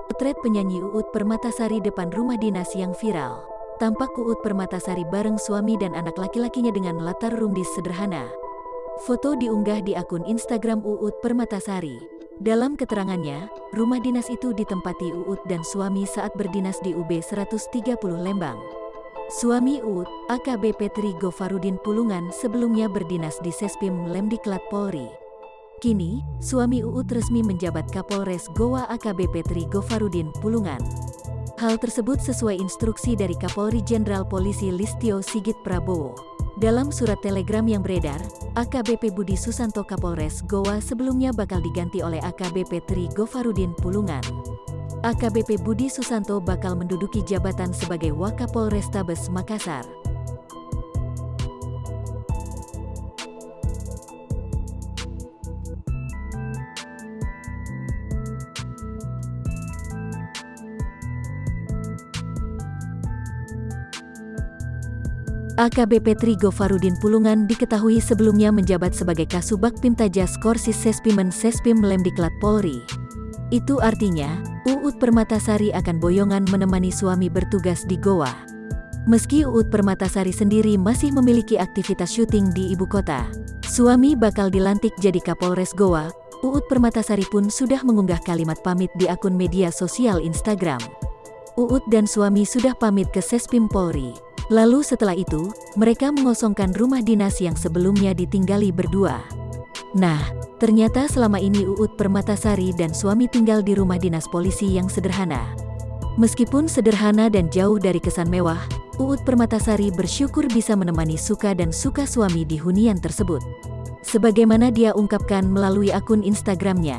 Potret penyanyi Uut Permatasari depan rumah dinas yang viral. Tampak Uut Permatasari bareng suami dan anak laki-lakinya dengan latar rumdis sederhana. Foto diunggah di akun Instagram Uut Permatasari. Dalam keterangannya, rumah dinas itu ditempati Uut dan suami saat berdinas di UB 130 Lembang. Suami Uut, AKBP Tri Gofarudin Pulungan, sebelumnya berdinas di Sespim Lemdiklat Polri. Kini, suami Uut resmi menjabat Kapolres Goa AKBP Tri Gofarudin Pulungan. Hal tersebut sesuai instruksi dari Kapolri Jenderal Polisi Listio Sigit Prabowo. Dalam surat telegram yang beredar, AKBP Budi Susanto Kapolres Goa sebelumnya bakal diganti oleh AKBP Tri Gofarudin Pulungan. AKBP Budi Susanto bakal menduduki jabatan sebagai Wakapolrestabes Makassar. AKBP Tri Gofarudin Pulungan diketahui sebelumnya menjabat sebagai Kasubag Pimtajas Korsis Sespimen Sespim Lemdiklat Polri. Itu artinya, Uut Permatasari akan boyongan menemani suami bertugas di Goa. Meski Uut Permatasari sendiri masih memiliki aktivitas syuting di ibu kota, suami bakal dilantik jadi Kapolres Goa. Uut Permatasari pun sudah mengunggah kalimat pamit di akun media sosial Instagram. Uut dan suami sudah pamit ke Sespim Polri. Lalu setelah itu, mereka mengosongkan rumah dinas yang sebelumnya ditinggali berdua. Nah, ternyata selama ini Uut Permatasari dan suami tinggal di rumah dinas polisi yang sederhana. Meskipun sederhana dan jauh dari kesan mewah, Uut Permatasari bersyukur bisa menemani suka dan suka suami di hunian tersebut. Sebagaimana dia ungkapkan melalui akun Instagramnya.